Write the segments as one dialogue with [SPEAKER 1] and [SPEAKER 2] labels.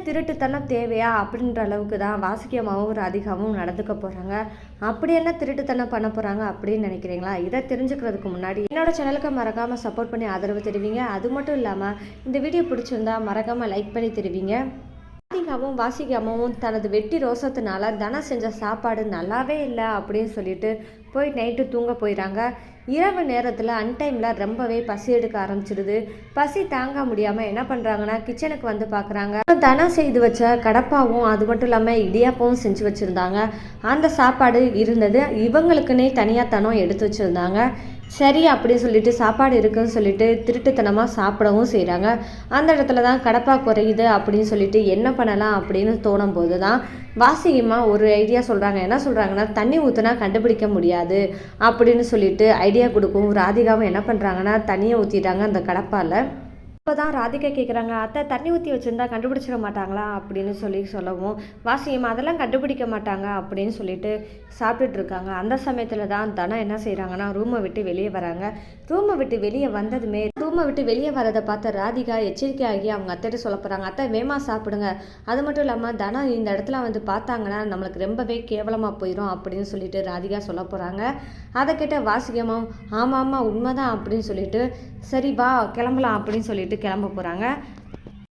[SPEAKER 1] திருட்டுத்தனம் தேவையா அப்படின்ற அளவுக்கு தான் வாசுகியமாகவும் ராதிகாவும் நடந்துக்க போகிறாங்க. அப்படி என்ன திருட்டுத்தனம் பண்ண போகிறாங்க அப்படின்னு நினைக்கிறீங்களா? இதை தெரிஞ்சுக்கிறதுக்கு முன்னாடி என்னோட சேனலுக்கு மறக்காமல் சப்போர்ட் பண்ணி ஆதரவு தெரிவிங்க. அது மட்டும் இல்லாமல் இந்த வீடியோ பிடிச்சிருந்தா மறக்காமல் லைக் பண்ணி தெரிவிங்க. ராதிகாவும் வாசுகியம்மாவும் தனது வெட்டி ரோசத்தினால தனம் செஞ்ச சாப்பாடு நல்லாவே இல்லை அப்படின்னு சொல்லிட்டு போய் நைட்டு தூங்க போயிடறாங்க. இரவு நேரத்தில் அன்டைமில் ரொம்பவே பசி எடுக்க ஆரம்பிச்சிடுது. பசி தாங்க முடியாமல் என்ன பண்ணுறாங்கன்னா கிச்சனுக்கு வந்து பார்க்குறாங்க. தனம் செய்து வச்ச கடப்பாவும் அது மட்டும் இல்லாமல் இடியாப்பவும் செஞ்சு வச்சுருந்தாங்க. அந்த சாப்பாடு இருந்தது. இவங்களுக்குன்னே தனியாக தனம் எடுத்து வச்சுருந்தாங்க. சரி அப்படின்னு சொல்லிட்டு சாப்பாடு இருக்குன்னு சொல்லிட்டு திருட்டுத்தனமாக சாப்பிடவும் செய்கிறாங்க. அந்த இடத்துல தான் கடப்பா குறையுது அப்படின்னு சொல்லிட்டு என்ன பண்ணலாம் அப்படின்னு தோணும் போது தான் வாசிகமாக ஒரு ஐடியா சொல்கிறாங்க. என்ன சொல்கிறாங்கன்னா தண்ணி ஊற்றினா கண்டுபிடிக்க முடியாது அப்படின்னு சொல்லிட்டு ஐடியா கொடுக்கும். ராதிகாவும் என்ன பண்ணுறாங்கன்னா தண்ணியை ஊற்றிட்டாங்க அந்த கடப்பால். இப்போ தான் ராதிகா கேட்குறாங்க, அத்தை தண்ணி ஊற்றி வச்சுருந்தா கண்டுபிடிச்சிட மாட்டாங்களா அப்படின்னு சொல்லவும் வாசியம்மா அதெல்லாம் கண்டுபிடிக்க மாட்டாங்க அப்படின்னு சொல்லிட்டு சாப்பிட்டுட்டு இருக்காங்க. அந்த சமயத்தில் தான் தனம் என்ன செய்கிறாங்கன்னா ரூமை விட்டு வெளியே வராங்க. ரூமை விட்டு வெளியே வரதை பார்த்த ராதிகா எச்சரிக்கையாகி அவங்க அத்தைகிட்ட சொல்ல போகிறாங்க, அத்தை வேமா சாப்பிடுங்க. அது மட்டும் இல்லாமல் தனம் இந்த இடத்துல வந்து பார்த்தாங்கன்னா நம்மளுக்கு ரொம்பவே கேவலமாக போயிடும் அப்படின்னு சொல்லிட்டு ராதிகா சொல்ல போகிறாங்க. அதை கேட்ட வாசிகமும் ஆமாம் உண்மைதான் அப்படின்னு சொல்லிட்டு சரி வா கிளம்பலாம் அப்படின்னு சொல்லிட்டு கிளம்ப போகிறாங்க.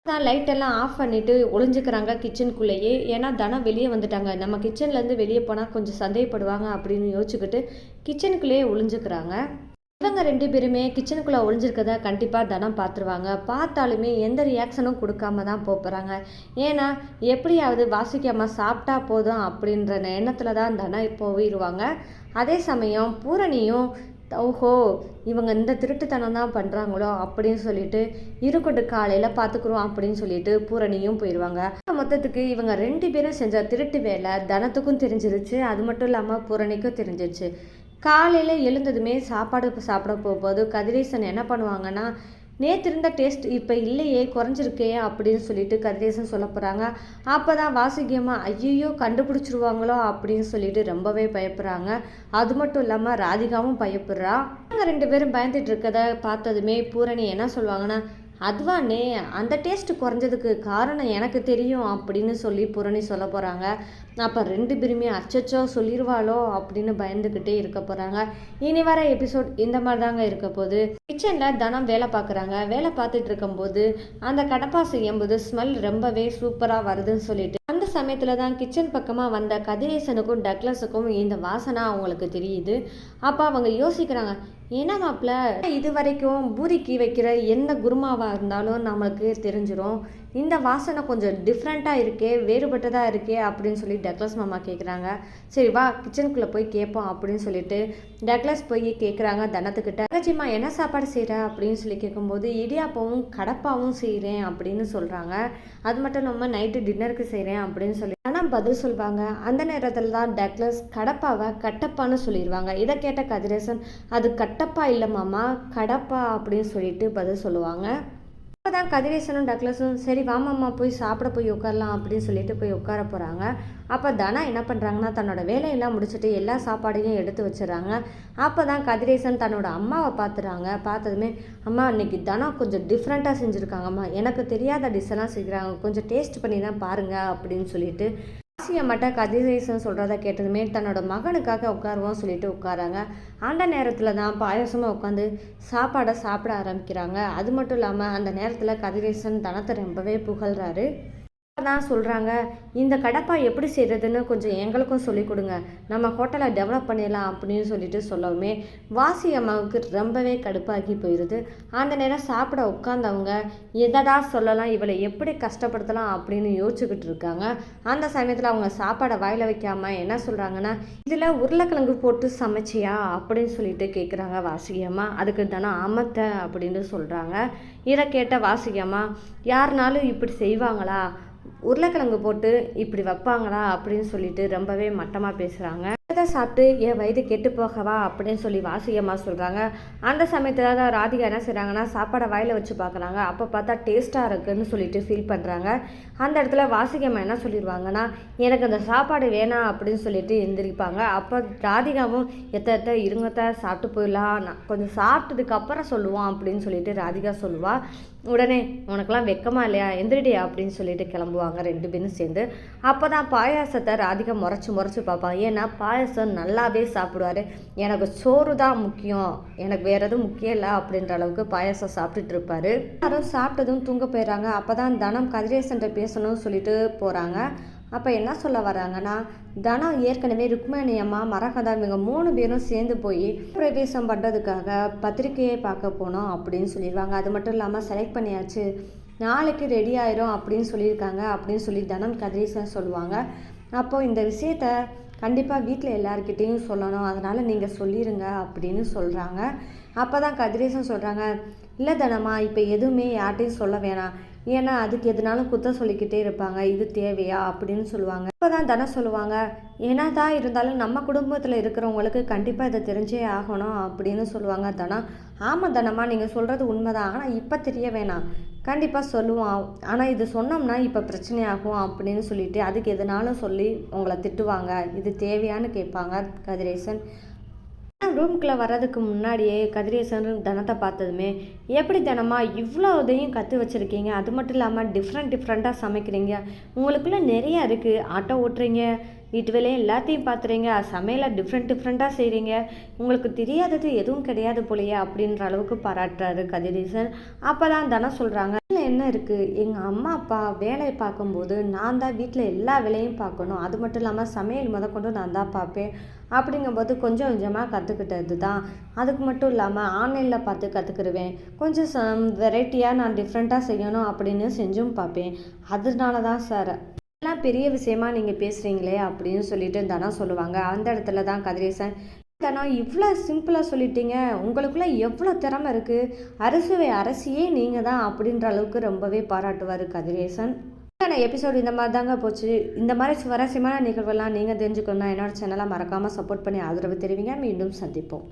[SPEAKER 1] தான் லைட்டெல்லாம் ஆஃப் பண்ணிவிட்டு ஒளிஞ்சுக்கிறாங்க கிச்சனுக்குள்ளேயே. ஏன்னா தனம் வெளியே வந்துட்டாங்க, நம்ம கிச்சன்லேருந்து வெளியே போனால் கொஞ்சம் சந்தேகப்படுவாங்க அப்படின்னு யோசிச்சுக்கிட்டு கிச்சனுக்குள்ளேயே ஒளிஞ்சுக்கிறாங்க. இவங்க 2 பேருமே கிச்சனுக்குள்ளே ஒளிஞ்சிருக்கதை கண்டிப்பாக தனம் பார்த்துருவாங்க. பார்த்தாலுமே எந்த ரியாக்ஷனும் கொடுக்காம தான் போகிறாங்க. ஏன்னா எப்படியாவது வாசிக்காம சாப்பிட்டா போதும் அப்படின்ற எண்ணத்தில் தான் தனம் போயிடுவாங்க. அதே சமயம் பூரணியும் ஓஹோ இவங்க இந்த திருட்டுத்தனம் தான் பண்ணுறாங்களோ அப்படின்னு சொல்லிட்டு இருக்கட்டும் காலையில் பார்த்துக்குறோம் அப்படின்னு சொல்லிட்டு பூரணியும் போயிடுவாங்க. மொத்தத்துக்கு இவங்க 2 பேரும் செஞ்ச திருட்டு வேலை தனத்துக்கும் தெரிஞ்சிருச்சு. அது மட்டும் இல்லாமல் பூரணிக்கும் தெரிஞ்சிருச்சு. காலையில் எழுந்ததுமே சாப்பாடு சாப்பிட போகும்போது கதிரேசன் என்ன பண்ணுவாங்கன்னா நேற்று இருந்த டேஸ்ட் இப்போ இல்லையே குறைஞ்சிருக்கே அப்படின்னு சொல்லிட்டு கதிரேசன் சொல்ல போகிறாங்க. அப்போ தான் வாசுகியமாக ஐயோ கண்டுபிடிச்சிருவாங்களோ அப்படின்னு சொல்லிட்டு ரொம்பவே பயப்படுறாங்க. அது மட்டும் இல்லாமல் ராதிகாவும் பயப்படுறா. அவங்க 2 பேரும் பயந்துட்டு இருக்கதை பார்த்ததுமே பூரணி என்ன சொல்லுவாங்கன்னா அதுவானே அந்த டேஸ்ட் குறைஞ்சதுக்கு காரணம் எனக்கு தெரியும் அப்படின்னு சொல்லி பூரணி சொல்ல போகிறாங்க. அப்போ 2 பேருமே அச்சச்சோ சொல்லிடுவாளோ அப்படின்னு பயந்துக்கிட்டே இருக்க போகிறாங்க. இனி வர எபிசோட் இந்த மாதிரி தாங்க இருக்க போது. கிச்சனில் தனம் வேலை பார்க்குறாங்க. வேலை பார்த்துட்டு இருக்கும்போது அந்த கடப்பா செய்யும்போது ஸ்மெல் ரொம்பவே சூப்பராக வருதுன்னு சொல்லிட்டு அந்த சமயத்தில் தான் கிச்சன் பக்கமாக வந்த கதிரேசனுக்கும் டக்ளஸுக்கும் இந்த வாசனை அவங்களுக்கு தெரியுது. அப்போ அவங்க யோசிக்கிறாங்க, ஏன்னா மாப்பிள்ள இது வரைக்கும் பூரிக்கு வைக்கிற எந்த குருமாவாக இருந்தாலும் நம்மளுக்கு தெரிஞ்சிடும், இந்த வாசனை கொஞ்சம் டிஃப்ரெண்ட்டாக இருக்கே வேறுபட்டதாக இருக்கே அப்படின்னு சொல்லி டக்ளஸ் மாமா கேட்குறாங்க. சரி வா கிச்சனுக்குள்ளே போய் கேட்போம் அப்படின்னு சொல்லிட்டு டக்ளஸ் போய் கேட்குறாங்க தனத்துக்கிட்ட. தங்கச்சிம்மா என்ன சாப்பாடு செய்கிற அப்படின்னு சொல்லி கேட்கும்போது இடியாப்பவும் கடப்பாவும் செய்கிறேன் அப்படின்னு சொல்கிறாங்க. அது மட்டும் இல்லாமல் நைட்டு டின்னருக்கு செய்கிறேன் அப்படின்னு சொல்லி ஆனால் பதில் சொல்லுவாங்க. அந்த நேரத்தில் தான் டக்ளஸ் கடப்பாவை கட்டப்பான்னு சொல்லிடுவாங்க. இதை கேட்ட கதிரேசன் அது கட்டப்பா இல்லை மாமா கடப்பா அப்படின்னு சொல்லிட்டு பதில் சொல்லுவாங்க. அப்போ தான் கதிரேசனும் டக்ளஸும் சரி வாமாம்மா போய் சாப்பிட போய் உட்காரலாம் அப்படின்னு சொல்லிட்டு போய் உட்கார போகிறாங்க. அப்போ தனா என்ன பண்ணுறாங்கன்னா தன்னோட வேலையெல்லாம் முடிச்சுட்டு எல்லா சாப்பாடையும் எடுத்து வச்சுறாங்க. அப்போ தான் கதிரேசன் தன்னோட அம்மாவை பார்த்துறாங்க. பார்த்ததுமே அம்மா இன்னைக்கு தனா கொஞ்சம் டிஃப்ரெண்ட்டாக செஞ்சுருக்காங்கம்மா, எனக்கு தெரியாத டிஷ்ஷெல்லாம் செய்கிறாங்க, கொஞ்சம் டேஸ்ட் பண்ணி தான் பாருங்கள் அப்படின்னு சொல்லிட்டு வாசியம்மாட்ட கதிரேசன் சொல்கிறத கேட்டதுமே தன்னோட மகனுக்காக உட்காருவோம் சொல்லிட்டு உட்காராங்க. அந்த நேரத்தில் தான் பாயசமாக உட்காந்து சாப்பாடை சாப்பிட ஆரம்பிக்கிறாங்க. அது மட்டும் இல்லாமல் அந்த நேரத்தில் கதிரேசன் தனத்தை ரொம்பவே புகழ்கிறாரு. தான் சொல்கிறாங்க இந்த கடப்பா எப்படி செய்கிறதுன்னு கொஞ்சம் எங்களுக்கும் சொல்லிக் கொடுங்க, நம்ம ஹோட்டலை டெவலப் பண்ணிடலாம் அப்படின்னு சொல்லிட்டு சொல்லவுமே வாசி அம்மாவுக்கு ரொம்பவே கடுப்பாகி போயிடுது. அந்த நேரம் சாப்பிட உட்காந்தவங்க எதடா சொல்லலாம் இவளை எப்படி கஷ்டப்படுத்தலாம் அப்படின்னு யோசிச்சுக்கிட்டு இருக்காங்க. அந்த சமயத்தில் அவங்க சாப்பாடை வாயில் வைக்காமல் என்ன சொல்கிறாங்கன்னா இதில் உருளைக்கிழங்கு போட்டு சமைச்சியா அப்படின்னு சொல்லிட்டு கேட்குறாங்க வாசிகம்மா. அதுக்கு தானே ஆமத்தை அப்படின்னு சொல்கிறாங்க. இதை கேட்ட வாசிகம்மா யாருனாலும் இப்படி செய்வாங்களா, உருளைக்கிழங்கு போட்டு இப்படி வைப்பாங்களா அப்படின்னு சொல்லிட்டு ரொம்பவே மட்டமாக பேசுகிறாங்க. அதை சாப்பிட்டு என் வயது கெட்டு போகவா அப்படின்னு சொல்லி வாசிகம்மா சொல்கிறாங்க. அந்த சமயத்தில் தான் ராதிகா என்ன செய்கிறாங்கன்னா சாப்பாடை வாயில் வச்சு பார்க்குறாங்க. அப்போ பார்த்தா டேஸ்ட்டாக இருக்குன்னு சொல்லிட்டு ஃபீல் பண்ணுறாங்க. அந்த இடத்துல வாசிகம்மா என்ன சொல்லிடுவாங்கன்னா எனக்கு அந்த சாப்பாடு வேணாம் அப்படின்னு சொல்லிட்டு எந்திரிப்பாங்க. அப்போ ராதிகாவும் எத்த இருங்கத்த சாப்பிட்டு போயிடலாம், நான் கொஞ்சம் சாப்பிட்டதுக்கு அப்புறம் சொல்லுவோம் அப்படின்னு சொல்லிட்டு ராதிகா சொல்லுவாள். உடனே உனக்கெல்லாம் வெக்கமா இல்லையா, எந்திரிடியா அப்படின்னு சொல்லிட்டு கிளம்புவாங்க 2 பேரும் சேர்ந்து. அப்போ தான் பாயாசத்தை ராதிகா முறைச்சி பார்ப்பான். ஏன்னா பாயாசம் நல்லாவே சாப்பிடுவார். எனக்கு சோறு தான் முக்கியம், எனக்கு வேறு எதுவும் முக்கியம் இல்லை அப்படின்ற அளவுக்கு பாயாசம் சாப்பிட்டுட்டு இருப்பார். எல்லாரும் சாப்பிட்டதும் தூங்க போயிடுறாங்க. அப்போ தான் தனம் கதிரேசன்ட்ட பேசணும்னு சொல்லிட்டு போகிறாங்க. அப்போ என்ன சொல்ல வராங்கன்னா, தனம் ஏற்கனவே ருக்மணி அம்மா மரகதா இவங்க 3 பேரும் சேர்ந்து போய் பிரவேசம் பண்ணுறதுக்காக பத்திரிக்கையை பார்க்க போனோம் அப்படின்னு சொல்லிடுவாங்க. அது மட்டும் இல்லாமல் செலக்ட் பண்ணியாச்சு, நாளைக்கு ரெடி ஆயிரும் அப்படின்னு சொல்லியிருக்காங்க அப்படின்னு சொல்லி தனம் கதிரேசன் சொல்லுவாங்க. அப்போது இந்த விஷயத்த கண்டிப்பாக வீட்டில் எல்லாருக்கிட்டேயும் சொல்லணும், அதனால் நீங்கள் சொல்லிடுங்க அப்படின்னு சொல்கிறாங்க. அப்போ தான் கதிரேசன் சொல்கிறாங்க, இல்லை தனமா இப்போ எதுவுமே யார்கிட்டையும் சொல்ல வேணாம், ஏன்னா அதுக்கு எதுனாலும் குத்தம் சொல்லிக்கிட்டே இருப்பாங்க, இது தேவையா அப்படின்னு சொல்லுவாங்க. அப்போ தான் தனம் சொல்லுவாங்க, ஏன்னா தான் இருந்தாலும் நம்ம குடும்பத்தில் இருக்கிறவங்களுக்கு கண்டிப்பாக இதை தெரிஞ்சே ஆகணும் அப்படின்னு சொல்லுவாங்க. தனம், ஆமாம் தனமா நீங்கள் சொல்கிறது உண்மைதான், ஆனால் இப்போ தெரிய வேணாம், கண்டிப்பாக சொல்லுவோம், ஆனால் இது சொன்னோம்னா இப்போ பிரச்சனையாகும் அப்படின்னு சொல்லிட்டு அதுக்கு எதுனாலும் சொல்லி உங்களை திட்டுவாங்க, இது தேவையான்னு கேட்பாங்க கதிரேசன். ரூம்குள்ளே வர்றதுக்கு முன்னாடியே கதிரேசன் தனத்தை பார்த்ததுமே, எப்படி தனமா இவ்வளோ இதையும் கற்று வச்சுருக்கீங்க, அது மட்டும் இல்லாமல் டிஃப்ரெண்ட்டாக சமைக்கிறீங்க, உங்களுக்குள்ளே நிறையா இருக்குது, ஆட்டோ ஓட்டுறீங்க, வீட்டு வேலையை எல்லாத்தையும் பார்த்துறீங்க, சமையலை டிஃப்ரெண்ட்டாக செய்கிறீங்க, உங்களுக்கு தெரியாதது எதுவும் கிடையாது போலையே அப்படின்ற அளவுக்கு பாராட்டுறாரு கதிரேசன். அப்போ தான் தனம் சொல்கிறாங்க, இதில் என்ன இருக்குது, எங்கள் அம்மா அப்பா வேலையை பார்க்கும்போது நான் தான் வீட்டில் எல்லா வேலையும் பார்க்கணும், அது மட்டும் இல்லாமல் சமையல் முதற்கொண்டு நான் தான் பார்ப்பேன், அப்படிங்கும்போது கொஞ்சம் கொஞ்சமாக கற்றுக்கிட்டது தான், அதுக்கு மட்டும் இல்லாமல் ஆன்லைனில் பார்த்து கற்றுக்கிடுவேன், கொஞ்சம் வெரைட்டியாக நான் டிஃப்ரெண்ட்டாக செய்யணும் அப்படின்னு செஞ்சும் பார்ப்பேன், அதனால தான் சார் எல்லாம் பெரிய விஷயமா நீங்கள் பேசுகிறீங்களே அப்படின்னு சொல்லிட்டு தனம் சொல்லுவாங்க. அந்த இடத்துல தான் கதிரேசன், தனம் இவ்வளோ சிம்பிளாக சொல்லிட்டீங்க, உங்களுக்குள்ளே எவ்வளோ திறமை இருக்குது, அறுசுவை அரசியே நீங்கள் தான் அப்படின்ற அளவுக்கு ரொம்பவே பாராட்டுவார் கதிரேசன். எபிசோடு இந்த மாதிரி தாங்க போச்சு. இந்த மாதிரி சுவாரஸ்யமான நிகழ்வெல்லாம் நீங்கள் தெரிஞ்சுக்கணும்னா என்னோட சேனலை மறக்காமல் சப்போர்ட் பண்ணி ஆதரவு தெரிவிங்க. மீண்டும் சந்திப்போம்.